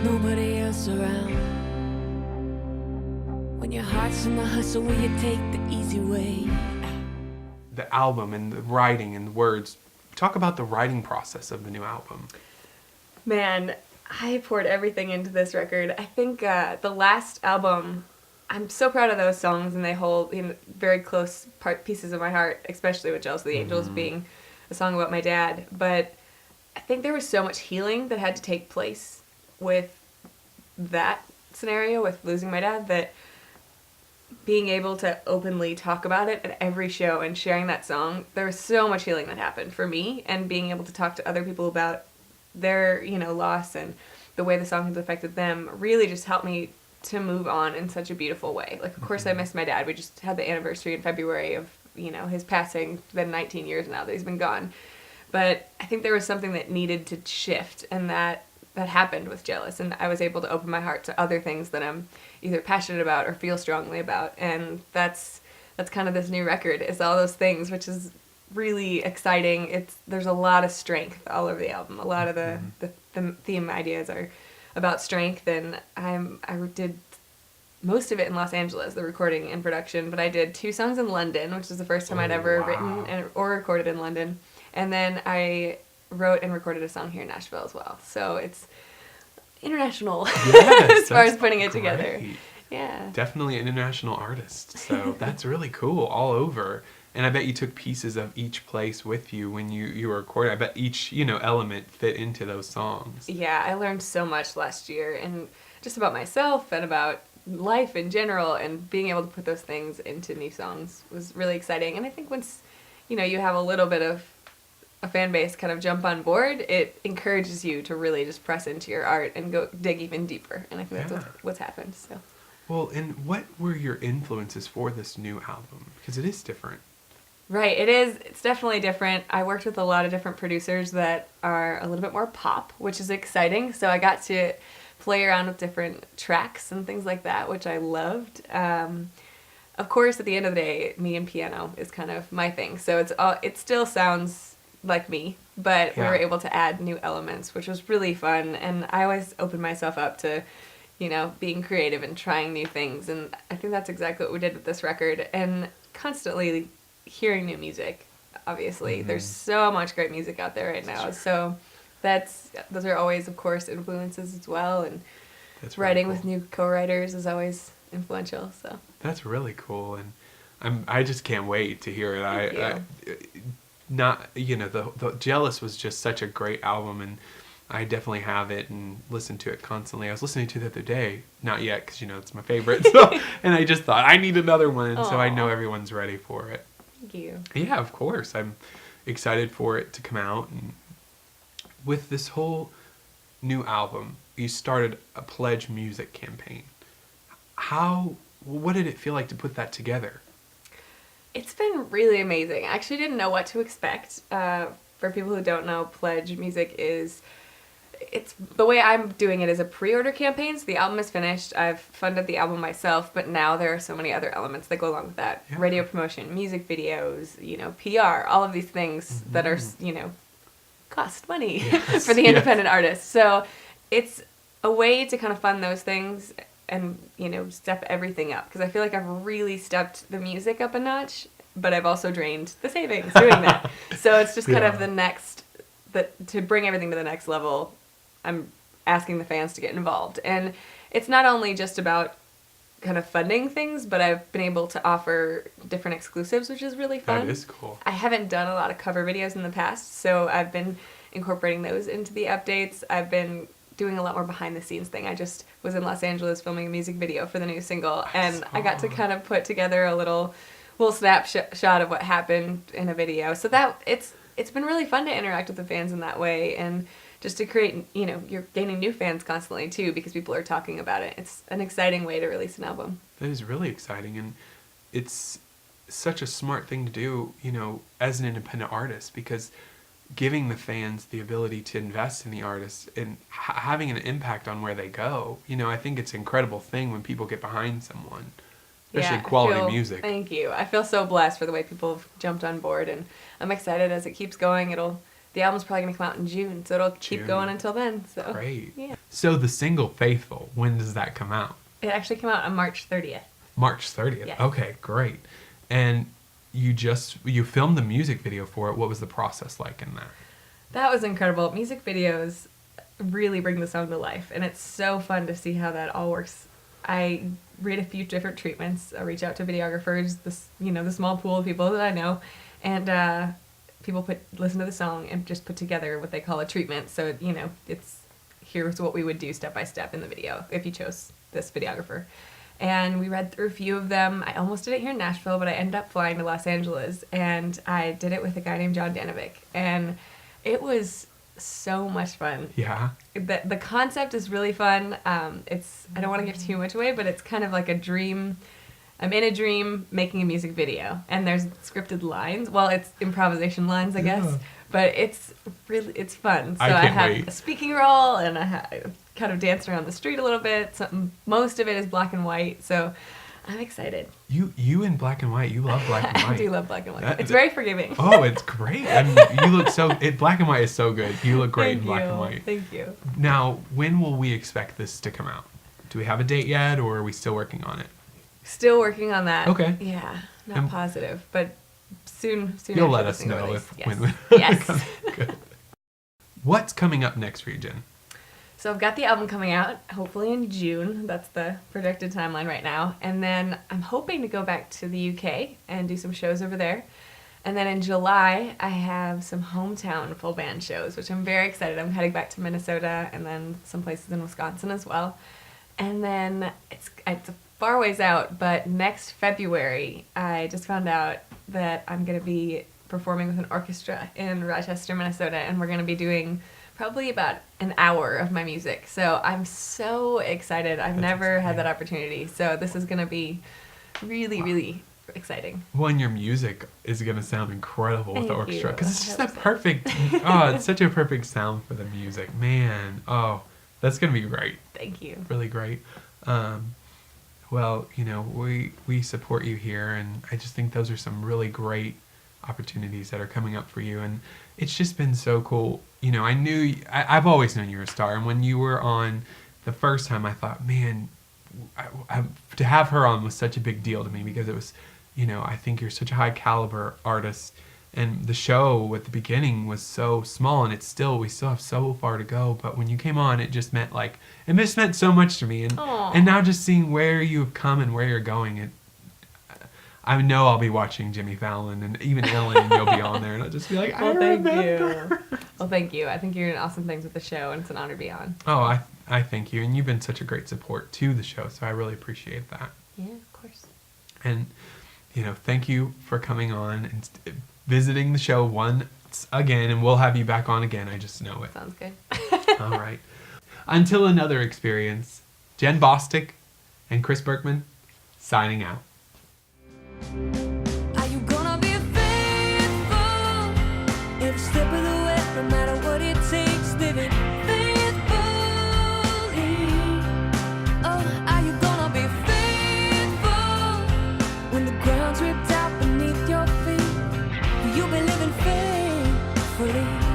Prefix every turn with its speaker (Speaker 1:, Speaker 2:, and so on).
Speaker 1: nobody else around. When your heart's in the hustle, will you take the easy way?
Speaker 2: The album and the writing and the words. Talk about the writing process of the new album.
Speaker 3: Man, I poured everything into this record. I think the last album, I'm so proud of those songs, and they hold very close pieces of my heart, especially with Jealous of the Angels being a song about my dad. But I think there was so much healing that had to take place with that scenario, with losing my dad, that being able to openly talk about it at every show and sharing that song, there was so much healing that happened for me, and being able to talk to other people about their, loss and the way the song has affected them really just helped me to move on in such a beautiful way. Like, of course I miss my dad. We just had the anniversary in February of, his passing. It's been 19 years now that he's been gone. But I think there was something that needed to shift, and that happened with Jealous, and I was able to open my heart to other things that I'm either passionate about or feel strongly about, and that's kind of this new record, is all those things, which is really exciting. There's a lot of strength all over the album. A lot of the theme ideas are about strength, and I did most of it in Los Angeles, the recording and production, but I did 2 songs in London, which is the first time I'd ever written or recorded in London, and then I wrote and recorded a song here in Nashville as well. So it's international as far as putting it together. Yeah.
Speaker 2: Definitely an international artist. So that's really cool, all over. And I bet you took pieces of each place with you when you were recording. I bet each, element fit into those songs.
Speaker 3: Yeah, I learned so much last year, and just about myself and about life in general, and being able to put those things into new songs was really exciting. And I think once, you have a little bit of a fan base kind of jump on board, it encourages you to really just press into your art and go dig even deeper. And I think that's what's happened. So.
Speaker 2: Well, and what were your influences for this new album? Because it is different.
Speaker 3: Right, it is. It's definitely different. I worked with a lot of different producers that are a little bit more pop, which is exciting. So I got to play around with different tracks and things like that, which I loved. Of course, at the end of the day, me and piano is kind of my thing. So it still sounds like me, but we were able to add new elements, which was really fun. And I always open myself up to, being creative and trying new things. And I think that's exactly what we did with this record. And constantly hearing new music, obviously. There's so much great music out there right now. So those are always, of course, influences as well. And
Speaker 2: that's
Speaker 3: writing
Speaker 2: really cool.
Speaker 3: with new co-writers is always influential. So
Speaker 2: that's really cool, and I just can't wait to hear it. The Jealous was just such a great album, and I definitely have it and listen to it constantly. I was listening to it the other day, not yet, because it's my favorite. So, and I just thought I need another one, so I know everyone's ready for it.
Speaker 3: Thank you.
Speaker 2: Yeah, of course. I'm excited for it to come out. And with this whole new album, you started a Pledge Music campaign. What did it feel like to put that together?
Speaker 3: It's been really amazing. I actually didn't know what to expect. For people who don't know, Pledge Music it's the way I'm doing it is a pre-order campaign. So the album is finished. I've funded the album myself, but now there are so many other elements that go along with that. Yeah. Radio promotion, music videos, PR, all of these things that are, cost money for the independent artist. So it's a way to kind of fund those things and, step everything up. Because I feel like I've really stepped the music up a notch, but I've also drained the savings doing that. So it's just kind of the next, to bring everything to the next level, I'm asking the fans to get involved. And it's not only just about kind of funding things, but I've been able to offer different exclusives, which is really fun.
Speaker 2: That is cool.
Speaker 3: I haven't done a lot of cover videos in the past, so I've been incorporating those into the updates. I've been doing a lot more behind the scenes thing. I just was in Los Angeles filming a music video for the new single, and I got to kind of put together a little snapshot of what happened in a video. So that it's been really fun to interact with the fans in that way, and just to create, you're gaining new fans constantly too, because people are talking about it. It's an exciting way to release an album.
Speaker 2: That is really exciting, and it's such a smart thing to do, as an independent artist, because giving the fans the ability to invest in the artist and having an impact on where they go, I think it's an incredible thing when people get behind someone, especially quality music. Thank
Speaker 3: you. I feel so blessed for the way people have jumped on board, and I'm excited as it keeps going. the album's probably going to come out in June, so it'll keep
Speaker 2: June.
Speaker 3: going until then. So
Speaker 2: Great.
Speaker 3: Yeah.
Speaker 2: So the single Faithful, when does that come out?
Speaker 3: It actually came out on March 30th.
Speaker 2: March 30th.
Speaker 3: Yes.
Speaker 2: Okay, great. And you filmed the music video for it. What was the process like in that?
Speaker 3: That was incredible. Music videos really bring the song to life, and it's so fun to see how that all works. I read a few different treatments. I reach out to videographers, the small pool of people that I know, and people listen to the song and just put together what they call a treatment. So it's here's what we would do step by step in the video if you chose this videographer. And we read through a few of them. I almost did it here in Nashville, but I ended up flying to Los Angeles, and I did it with a guy named John Danovic, and it was so much fun.
Speaker 2: Yeah.
Speaker 3: The concept is really fun. I don't want to give too much away, but it's kind of like a dream. I'm in a dream making a music video, and there's scripted lines. Well, it's improvisation lines, I guess, but it's fun. So I have
Speaker 2: wait.
Speaker 3: a speaking role, and I kind of dance around the street a little bit. Most of it is black and white, so I'm excited.
Speaker 2: You in black and white. You love black and white.
Speaker 3: I do love black and white. It's very forgiving.
Speaker 2: Oh, it's great. I mean, you look black and white is so good. You look great in black and white.
Speaker 3: Thank you.
Speaker 2: Now, when will we expect this to come out? Do we have a date yet, or are we still working on it?
Speaker 3: Still working on that.
Speaker 2: Okay.
Speaker 3: Yeah, not positive, but soon.
Speaker 2: You'll let us know when
Speaker 3: Yes.
Speaker 2: Good. What's coming up next for you, Jen?
Speaker 3: So I've got the album coming out, hopefully in June. That's the projected timeline right now. And then I'm hoping to go back to the UK and do some shows over there. And then in July, I have some hometown full band shows, which I'm very excited. I'm heading back to Minnesota and then some places in Wisconsin as well. And then it's a far ways out, but next February, I just found out that I'm going to be performing with an orchestra in Rochester, Minnesota, and we're going to be doing probably about an hour of my music. So I'm so excited. I've never had that opportunity. So this is going to be really, really exciting.
Speaker 2: Well, and your music is going to sound incredible with the
Speaker 3: Thank
Speaker 2: orchestra,
Speaker 3: you.
Speaker 2: because it's just
Speaker 3: I
Speaker 2: that
Speaker 3: hope so.
Speaker 2: perfect, it's such a perfect sound for the music. Man, that's going to be great.
Speaker 3: Thank you.
Speaker 2: Really great. Well, we support you here, and I just think those are some really great opportunities that are coming up for you, and it's just been so cool. I've always known you were a star, and when you were on the first time, I thought, man, to have her on was such a big deal to me, because it was, I think you're such a high caliber artist, and the show at the beginning was so small, and we still have so far to go, but when you came on, it just meant so much to me, and now just seeing where you've come and where you're going, I know I'll be watching Jimmy Fallon and even Ellen, and you'll be on there, and I'll just be like, I remember.
Speaker 3: Well, thank you. I think you're doing awesome things with the show, and it's an honor to be on.
Speaker 2: Oh, I thank you, and you've been such a great support to the show, so I really appreciate that.
Speaker 3: Yeah, of course.
Speaker 2: And, thank you for coming on and visiting the show once again, and we'll have you back on again. I just know it.
Speaker 3: Sounds good.
Speaker 2: All right. Until another experience, Jenn Bostic and Chris Berkman signing out.
Speaker 1: Are you gonna be faithful? Every step of the way, no matter what it takes, living faithfully. Oh, are you gonna be faithful when the ground's ripped out beneath your feet? Will you be living faithfully?